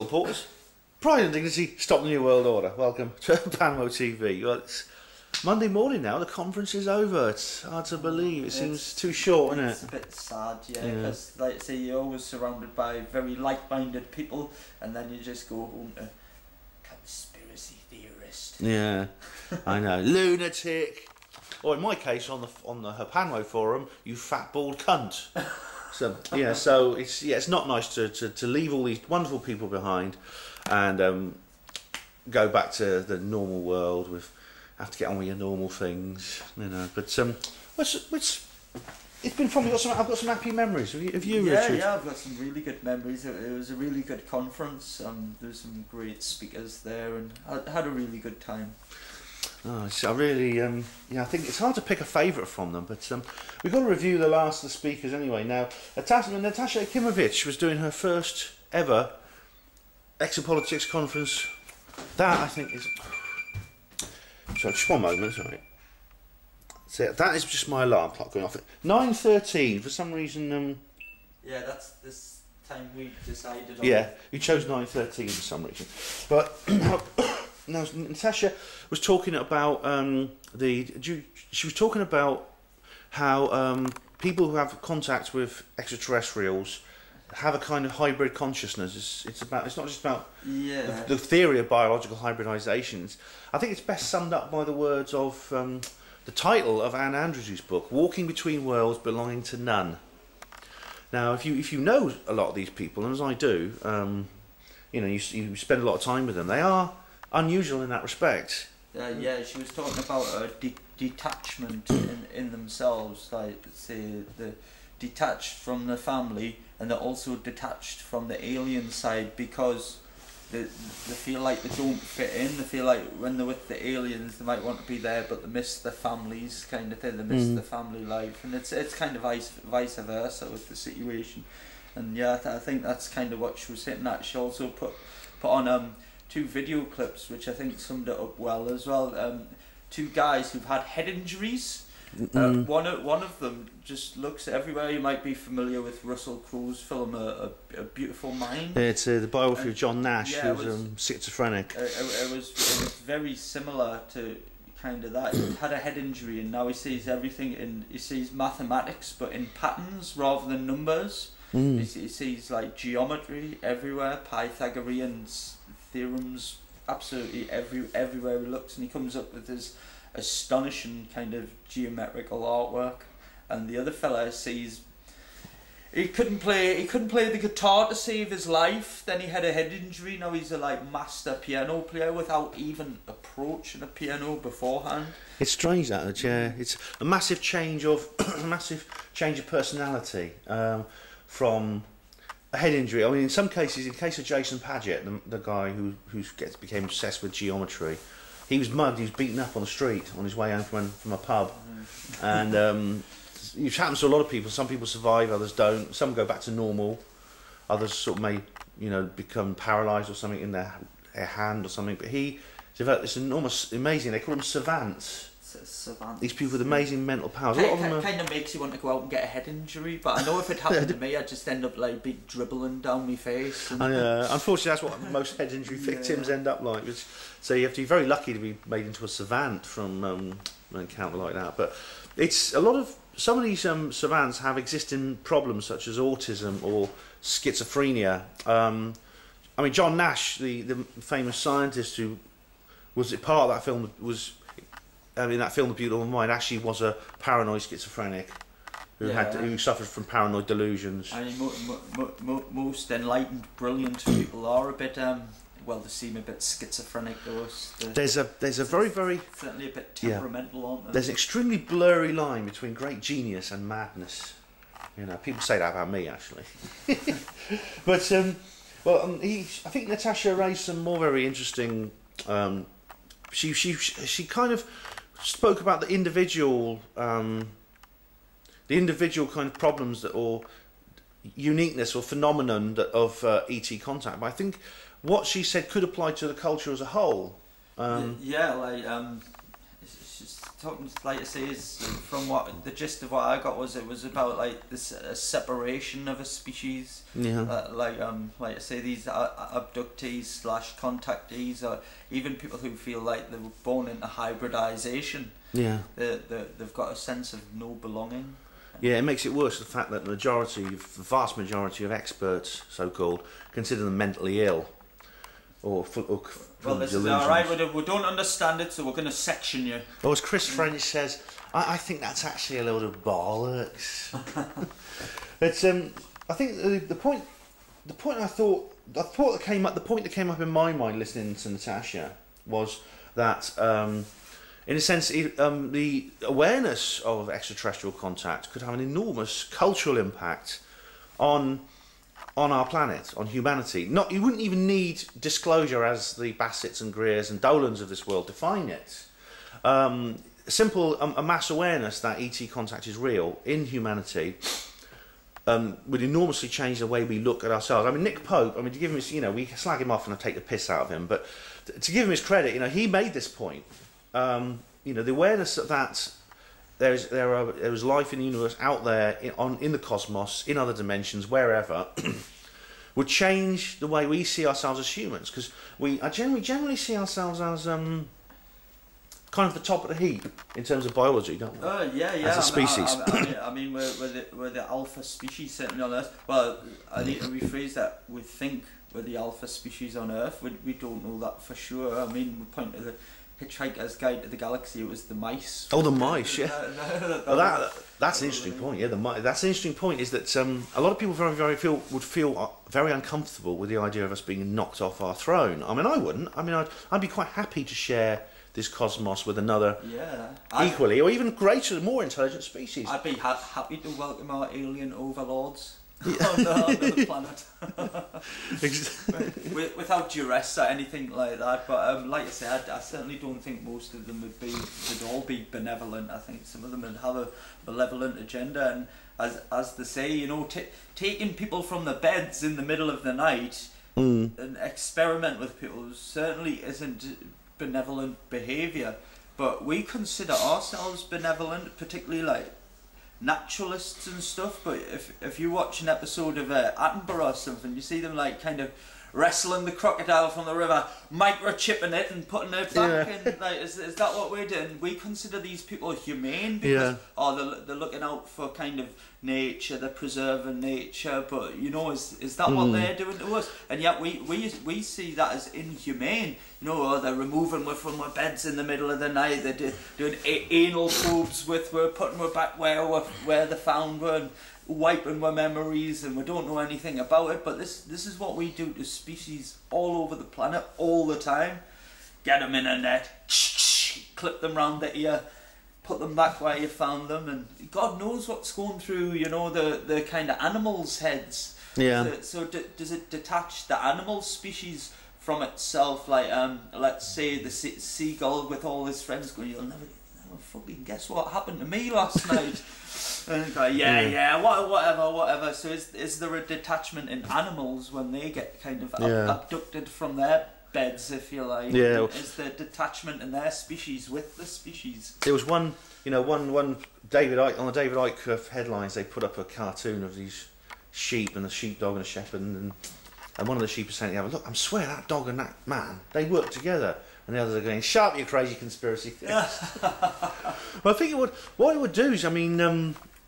reporters. Pride and dignity, stop the New World Order. Welcome to HPANWO TV. Well, it's Monday morning now, the conference is over. It's hard to believe, it seems too short, isn't it? It's a bit sad, yeah, because like I say, you're always surrounded by very like-minded people, and then you just go home to conspiracy theorist. Yeah, I know. Lunatic. Or in my case, on the HPANWO forum, you fat bald cunt. So yeah, so it's not nice to leave all these wonderful people behind and go back to the normal world with have to get on with your normal things, you know. But it's been fun. I've got some happy memories. Have you, Richard? Yeah, I've got some really good memories. It was a really good conference. There was some great speakers there, and I had a really good time. Oh, I really, I think it's hard to pick a favourite from them, but we've got to review the last of the speakers anyway. Now, Natasha Acimovic was doing her first ever Exopolitics conference. That, I think, is... Sorry, just one moment, sorry. So that is just my alarm clock going off at 9:13 for some reason. Yeah, that's this time we decided on. Yeah, you chose 9:13 for some reason. But now Natasha was talking about she was talking about how people who have contact with extraterrestrials have a kind of hybrid consciousness. It's not just about the theory of biological hybridizations. I think it's best summed up by the words of the title of Anne Andrews' book, Walking Between Worlds Belonging to None. Now, if you know a lot of these people, and as I do, you know, you spend a lot of time with them, they are unusual in that respect. Yeah, she was talking about detachment in themselves, like say the detached from the family, and they're also detached from the alien side because they feel like they don't fit in. They feel like when they're with the aliens, they might want to be there, but they miss their families, kind of thing. They miss the family life, and it's kind of vice versa with the situation. And yeah, I think that's kind of what she was hitting at. She also put on two video clips, which I think summed it up well as well. Two guys who've had head injuries. One of them just looks everywhere. You might be familiar with Russell Crowe's film A Beautiful Mind. Yeah, it's the biography of John Nash, who was schizophrenic. It was very similar to kind of that. He had a head injury, and now he sees everything he sees mathematics, but in patterns rather than numbers. He sees like geometry everywhere, Pythagorean theorems, absolutely everywhere he looks, and he comes up with this astonishing kind of geometrical artwork. And the other fella sees he couldn't play the guitar to save his life. Then he had a head injury. Now he's a master piano player without even approaching a piano beforehand. It's strange that, yeah. It's a massive change of personality from a head injury. I mean, in some cases, in the case of Jason Paget, the guy who became obsessed with geometry, he was mugged. He was beaten up on the street on his way home from a pub, and it happens to a lot of people. Some people survive, others don't. Some go back to normal, others sort of may, you know, become paralysed or something in their hand or something. But he developed this enormous, amazing. They call them savants. Savants. These people with amazing mental powers. A lot of them kind of makes you want to go out and get a head injury. But I know if it happened to me, I'd just end up like big dribbling down my face. And unfortunately, that's what most head injury victims end up like. So you have to be very lucky to be made into a savant from an encounter like that. But it's a lot of some of these savants have existing problems such as autism or schizophrenia. I mean, John Nash, the famous scientist who was part of that film, was. In that film, The Beautiful Mind, actually was a paranoid schizophrenic who suffered from paranoid delusions. I mean, most enlightened, brilliant people are a bit well, they seem a bit schizophrenic. There's a very certainly a bit temperamental, aren't they? There's an extremely blurry line between great genius and madness. You know, people say that about me actually. But I think Natasha raised some more very interesting. She kind of spoke about the individual kind of problems or uniqueness or phenomenon of ET contact. But I think what she said could apply to the culture as a whole. It's just talking, like I say, is from what the gist of what I got was it was about like this separation of a species. Yeah. Like I say, these abductees slash contactees, or even people who feel like they were born into hybridization. Yeah. They've got a sense of no belonging. Yeah, it makes it worse, the fact that the vast majority of experts, so-called, consider them mentally ill. Or well, this is alright, we don't understand it, so we're going to section you. Or as Chris French says, I think that's actually a load of bollocks. It's I think the point that came up in my mind listening to Natasha was that in a sense the awareness of extraterrestrial contact could have an enormous cultural impact on our planet, on humanity. You wouldn't even need disclosure as the Bassets and Greers and Dolans of this world define it. A mass awareness that ET contact is real in humanity would enormously change the way we look at ourselves. I mean, Nick Pope, to give him his, we slag him off and I take the piss out of him, but to give him his credit, he made this point. The awareness that there is life in the universe out there in the cosmos, in other dimensions, wherever, would change the way we see ourselves as humans, because we generally see ourselves as kind of the top of the heap in terms of biology, don't we? Yeah. As a species. We're the alpha species certainly on Earth. Well, I need to rephrase that. We think we're the alpha species on Earth. We don't know that for sure. We point to the Hitchhiker's Guide to the Galaxy, it was the mice. Oh, the mice, yeah. That's an interesting point. Yeah, that's an interesting point. Is that a lot of people would feel very uncomfortable with the idea of us being knocked off our throne. I wouldn't. I'd be quite happy to share this cosmos with another equally or even greater, more intelligent species. I'd be happy to welcome our alien overlords. On the planet. Without duress or anything like that, but like I said, I certainly don't think most of them would all be benevolent. I think some of them would have a malevolent agenda, and as they say, taking people from the beds in the middle of the night and experiment with people certainly isn't benevolent behaviour, but we consider ourselves benevolent, particularly like naturalists and stuff. But if you watch an episode of Attenborough or something, you see them like kind of wrestling the crocodile from the river, microchipping it and putting it back in. Like, is that what we're doing? We consider these people humane because they're looking out for kind of nature, they're preserving nature, but is that what they're doing to us? And yet we see that as inhumane. They're removing her from her beds in the middle of the night, they're doing anal probes we're putting her back where they found her, and wiping our memories, and we don't know anything about it. But this is what we do to species all over the planet all the time. Get them in a net, clip them round the ear, put them back where you found them, and God knows what's going through the kind of animals' heads. So does it detach the animal species from itself? Like let's say the seagull with all his friends going, you'll never fucking guess what happened to me last night. And go, whatever. So is there a detachment in animals when they get kind of abducted from their beds, if you like? Yeah. Is there detachment in their species with the species? There was one David Icke, on the David Icke headlines, they put up a cartoon of these sheep and a sheepdog and a shepherd, and one of the sheep is saying to the other, look, I swear that dog and that man, they work together. And the others are going, shut up, you crazy conspiracy theorists. Well, I think what it would do is, I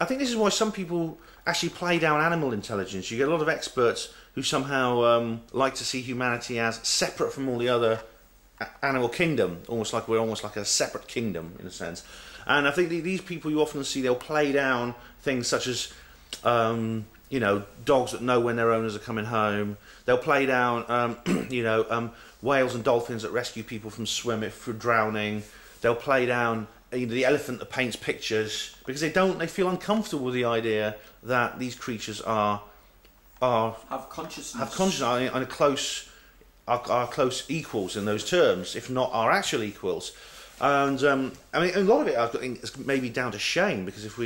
think this is why some people actually play down animal intelligence. You get a lot of experts who somehow like to see humanity as separate from all the other animal kingdom, we're almost like a separate kingdom in a sense. And I think these people you often see, they'll play down things such as dogs that know when their owners are coming home. They'll play down whales and dolphins that rescue people from drowning. They'll play down the elephant that paints pictures because they feel uncomfortable with the idea that these creatures have consciousness, are close equals in those terms, if not our actual equals. And a lot of it I think is maybe down to shame, because if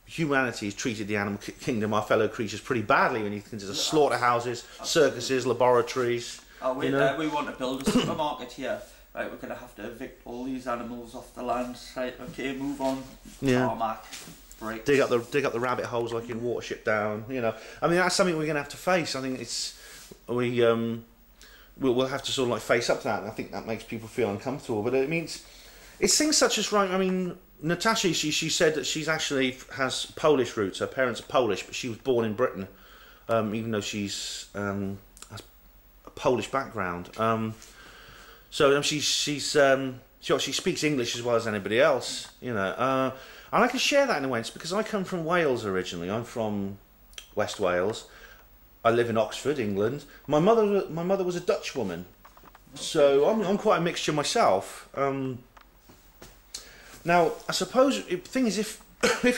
humanity has treated the animal kingdom, our fellow creatures, pretty badly when you consider slaughterhouses, circuses, laboratories. We want to build a supermarket here. right, we're going to have to evict all these animals off the land. Right, okay, move on. Yeah. Tarmac. Breaks. Dig up the rabbit holes like in Watership Down. You know, I mean that's something we're going to have to face. I think we'll have to sort of like face up to that, and I think that makes people feel uncomfortable. But it means it's things such as, right, I mean, Natasha, she said that she's actually has Polish roots. Her parents are Polish, but she was born in Britain, even though she's has a Polish background. So she speaks English as well as anybody else, you know. And I can share that in a way. It's because I come from Wales originally. I'm from West Wales. I live in Oxford, England. My mother was a Dutch woman, so I'm quite a mixture myself. Now, I suppose the thing is, if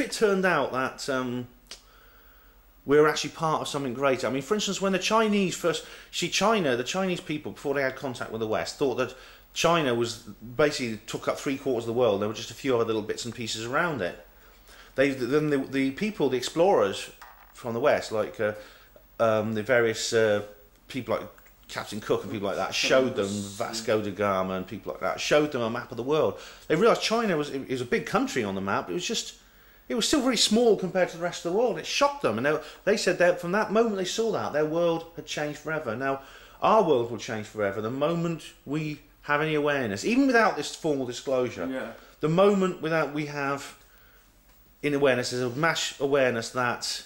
it turned out that we were actually part of something greater. I mean, for instance, when the Chinese first... the Chinese people, before they had contact with the West, thought that China was basically took up 3/4 of the world. There were just a few other little bits and pieces around it. Then the people, the explorers from the West, like the various people like Captain Cook and people like that, showed them Vasco da Gama and people like that, showed them a map of the world. They realised China was a big country on the map. It was still very small compared to the rest of the world. It shocked them, and they said that from that moment they saw that, their world had changed forever. Now, our world will change forever the moment we have any awareness, even without this formal disclosure. Yeah. The moment we have in awareness is a mass awareness that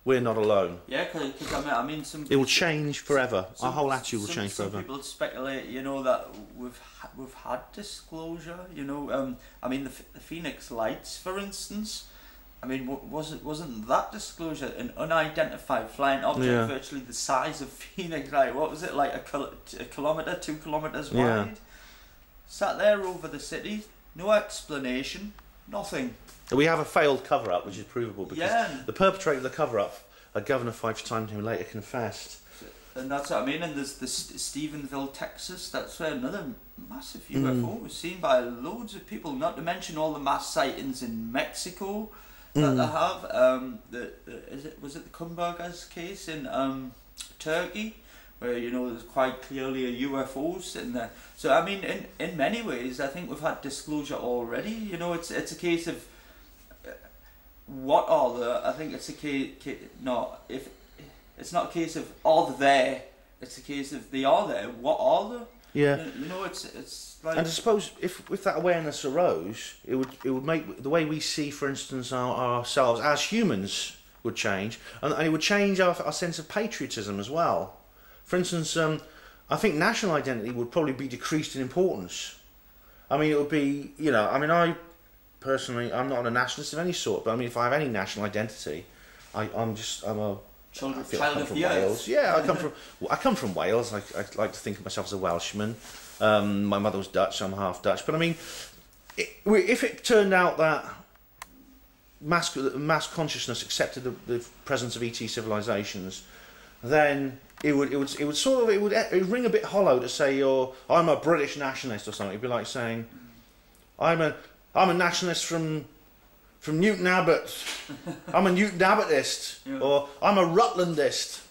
we're not alone. Yeah, because I mean, it will change forever. Our whole attitude will change forever. Some people speculate, you know, that we've had disclosure. You know, I mean, the Phoenix Lights, for instance. I mean, wasn't that disclosure an unidentified flying object virtually the size of Phoenix? Like, what was it, like a kilometre, 2 kilometres wide? Sat there over the city, no explanation, nothing. We have a failed cover-up, which is provable because the perpetrator of the cover-up, a governor 5 times him later confessed. And that's what I mean. And there's the Stephenville, Texas. That's where another massive UFO was seen by loads of people. Not to mention all the mass sightings in Mexico that they have. Was it the Kumberger's case in Turkey, where, you know, there's quite clearly a UFO sitting there. So I mean, in many ways, I think we've had disclosure already. You know, it's a case of what are the. I think it's a case. No, if it's not a case of are they there, it's a case of they are there. What are they? Yeah. You know, it's like. And I suppose if that awareness arose, it would make the way we see, for instance, ourselves as humans would change, and it would change our sense of patriotism as well. For instance, I think national identity would probably be decreased in importance. I mean, it would be, you know, I mean, I personally, I'm not a nationalist of any sort, but I mean, if I have any national identity, I'm a child of Wales. Yeah, I come from Wales. I like to think of myself as a Welshman. My mother was Dutch. I'm half Dutch. But I mean, if it turned out that mass consciousness accepted the presence of ET civilizations, then it would ring a bit hollow to say I'm a British nationalist or something. It'd be like saying I'm a nationalist from Newton Abbot. I'm a Newton Abbotist, or I'm a Rutlandist.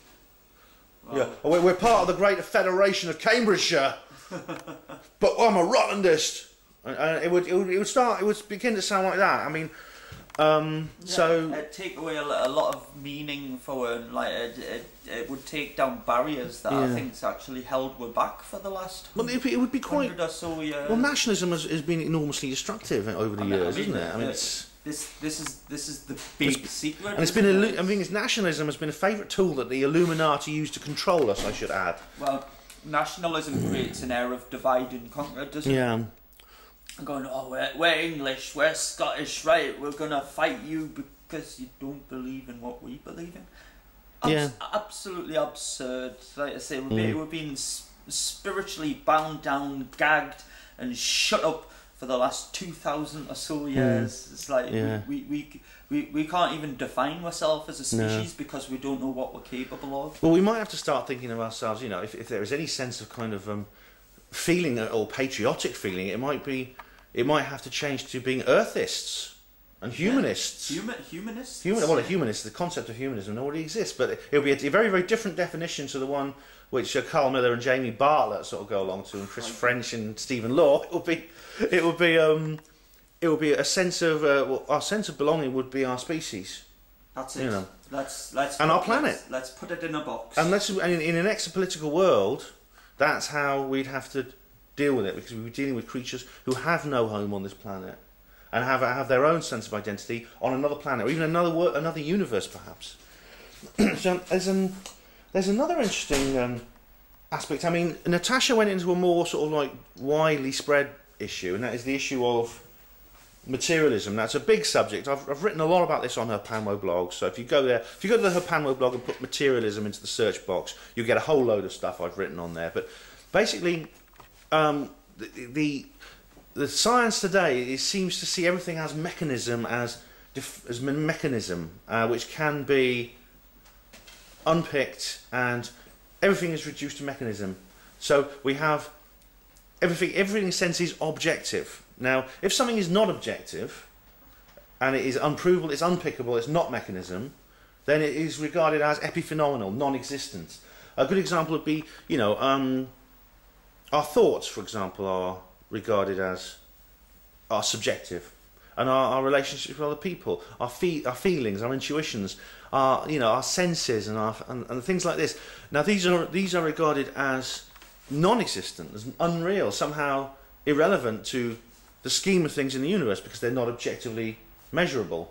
Wow. Yeah, or we're part of the Greater Federation of Cambridgeshire, but I'm a Rutlandist. And it would begin to sound like that. I mean, so it'd take away a lot of meaning for it. Like it would take down barriers that I think's actually held we're back for the last. Well, it would be quite. 100 or so years. Well, nationalism has been enormously destructive over the years, isn't it? I mean, it's. This is the big secret. And it's been I mean, nationalism has been a favourite tool that the Illuminati use to control us, I should add. Well, nationalism creates an air of divide and conquer, doesn't it? Yeah. Going, we're English, we're Scottish, right? We're gonna fight you because you don't believe in what we believe in. Absolutely absurd. Like I say, we're being spiritually bound down, gagged, and shut up for the last 2,000 or so years. It's like we can't even define ourselves as a species because we don't know what we're capable of. Well, we might have to start thinking of ourselves, you know, if there is any sense of kind of feeling or patriotic feeling, it might have to change to being earthists and humanists. Humanists? Well, a humanist, the concept of humanism already exists, but it'll be a very, very different definition to the one which Carl Miller and Jamie Bartlett sort of go along to, and Chris French and Stephen Law, it would be a sense of well, our sense of belonging would be our species. That's it. You know. Let's and our planet. Let's put it in a box. And in an exopolitical world, that's how we'd have to deal with it, because we'd be dealing with creatures who have no home on this planet and have their own sense of identity on another planet, or even another universe, perhaps. So there's another interesting aspect. I mean, Natasha went into a more sort of like widely spread issue, and that is the issue of materialism. That's a big subject. I've written a lot about this on her HPANWO blog. So if you go to her HPANWO blog and put materialism into the search box, you'll get a whole load of stuff I've written on there. But basically, the science today seems to see everything as mechanism, which can be unpicked, and everything is reduced to mechanism. So we have everything in sense is objective. Now, if something is not objective, and it is unprovable, it's unpickable, it's not mechanism, then it is regarded as epiphenomenal, non-existent. A good example would be, you know, our thoughts, for example, are regarded as subjective, and our relationships with other people, our feelings, our intuitions, our senses, and things like this. Now, these are regarded as non-existent, as unreal, somehow irrelevant to the scheme of things in the universe, because they're not objectively measurable.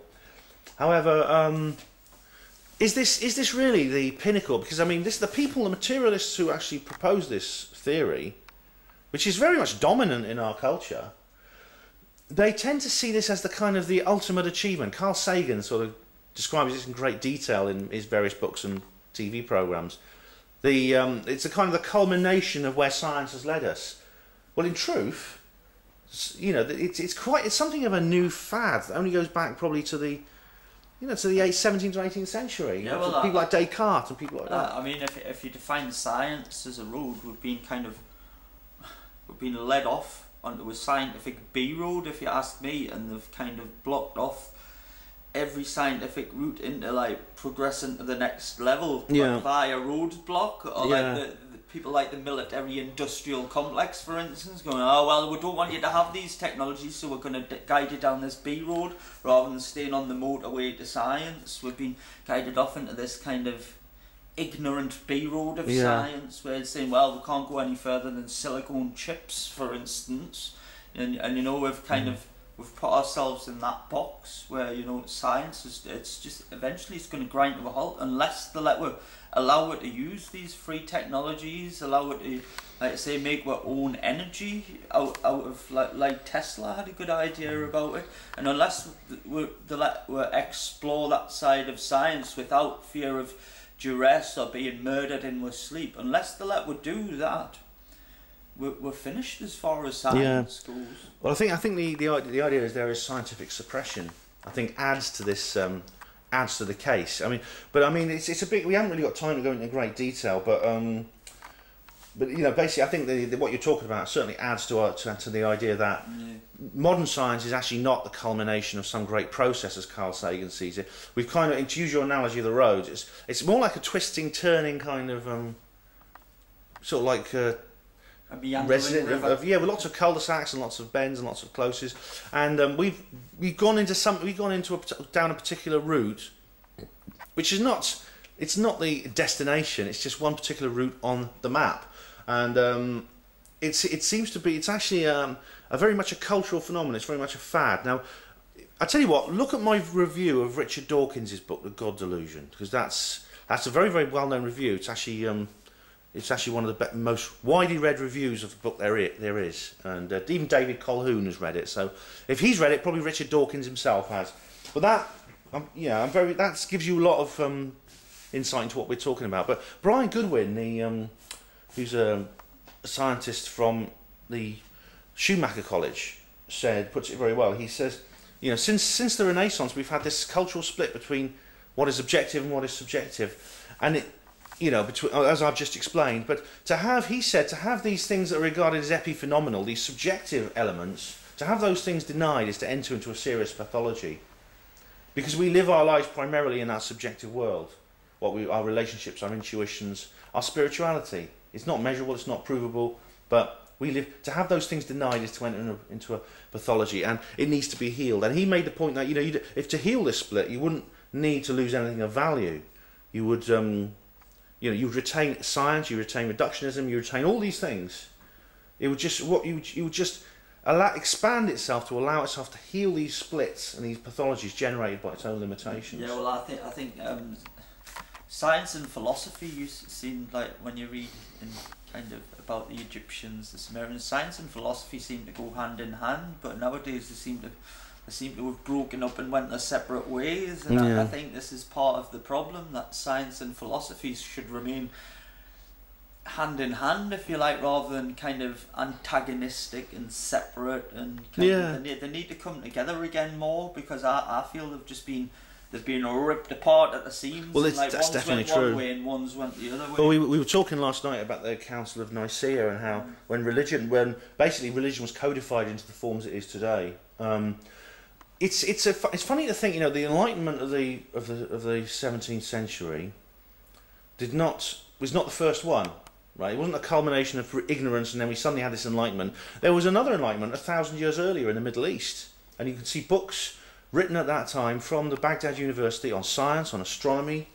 However, is this really the pinnacle? Because I mean, the materialists who actually propose this theory, which is very much dominant in our culture, they tend to see this as the ultimate achievement. Carl Sagan sort of describes this in great detail in his various books and TV programs. It's the culmination of where science has led us. Well, in truth, you know, it's something of a new fad that only goes back probably to the 17th or 18th century. Yeah, well, people like Descartes and people like that. I mean, if you define science as a road, we've been led off onto a scientific B road, if you ask me, and they've kind of blocked off every scientific route into like progressing to the next level via roadblock, or like the people like the military industrial complex, for instance, going, oh well, we don't want you to have these technologies, so we're going to guide you down this B road rather than staying on the motorway to science. We've been guided off into this kind of ignorant B road of science, where it's saying, well, we can't go any further than silicone chips, for instance, and you know, we've put ourselves in that box where, you know, science is, it's just eventually it's going to grind to a halt unless they allow it to use these free technologies, allow it to, like I say, make our own energy out of like Tesla had a good idea about it, and unless we explore that side of science without fear of duress or being murdered in our sleep, unless they let we do that, we're finished as far as science goes. Well, I think the idea is there is scientific suppression. I think adds to this adds to the case. I mean, it's a big. We haven't really got time to go into great detail, but you know, basically, I think what you're talking about certainly adds to the idea that modern science is actually not the culmination of some great process, as Carl Sagan sees it. We've kind of, to use your analogy of the road, it's more like a twisting, turning kind of sort of like. Resident of with lots of cul-de-sacs and lots of bends and lots of closes, and we've gone down a particular route, which is not the destination. It's just one particular route on the map, and it seems to be, it's actually a very much a cultural phenomenon. It's very much a fad. Now, I tell you what, look at my review of Richard Dawkins' book, The God Delusion, because that's a very, very well-known review. It's actually one of the most widely read reviews of the book there is, and even David Colquhoun has read it. So if he's read it, probably Richard Dawkins himself has. But that gives you a lot of insight into what we're talking about. But Brian Goodwin, who's a scientist from the Schumacher College, puts it very well. He says, you know, since the Renaissance, we've had this cultural split between what is objective and what is subjective, and it. You know, as I've just explained, but he said, to have these things that are regarded as epiphenomenal, these subjective elements, to have those things denied is to enter into a serious pathology, because we live our lives primarily in that subjective world. our relationships, our intuitions, our spirituality. It's not measurable, it's not provable, but to have those things denied is to enter into a pathology, and it needs to be healed. And he made the point that if to heal this split, you wouldn't need to lose anything of value. You would, you'd retain science, you retain reductionism, you retain all these things. It would just expand itself to allow itself to heal these splits and these pathologies generated by its own limitations. Yeah, well, I think science and philosophy seem like, when you read in kind of about the Egyptians, the Sumerians, science and philosophy seem to go hand in hand, but nowadays they seem to have broken up and went their separate ways, and I think this is part of the problem, that science and philosophy should remain hand in hand, if you like, rather than kind of antagonistic and separate, and they need to come together again more, because I feel they've been ripped apart at the seams. Well, and that's one's definitely went true. One way and one's went the other way. Well, we were talking last night about the Council of Nicaea and how when basically religion was codified into the forms it is today. It's funny to think, the Enlightenment of the 17th century was not the first one. Right, it wasn't a culmination of ignorance and then we suddenly had this enlightenment. There was another enlightenment 1,000 years earlier in the Middle East, and you can see books written at that time from the Baghdad University on science, on astronomy,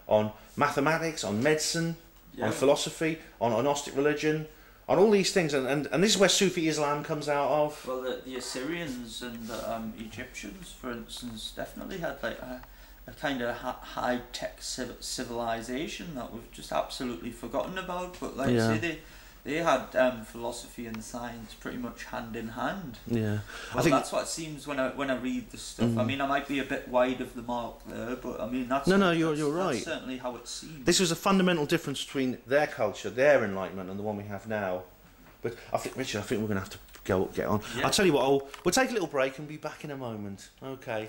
on mathematics, on medicine, on philosophy, on Gnostic religion, on all these things, and this is where Sufi Islam comes out of. Well, the Assyrians and the Egyptians, for instance, definitely had like a kind of high-tech civilization that we've just absolutely forgotten about. But like I say, they had philosophy and science pretty much hand in hand. Yeah, well, I think that's what it seems when I read the stuff. I mean, I might be a bit wide of the mark there, but I mean that's you're right. That's certainly how it seems. This was a fundamental difference between their culture, their enlightenment, and the one we have now. But I think, Richard, we're going to have to get on. Yeah. I'll tell you what, we'll take a little break and be back in a moment. Okay.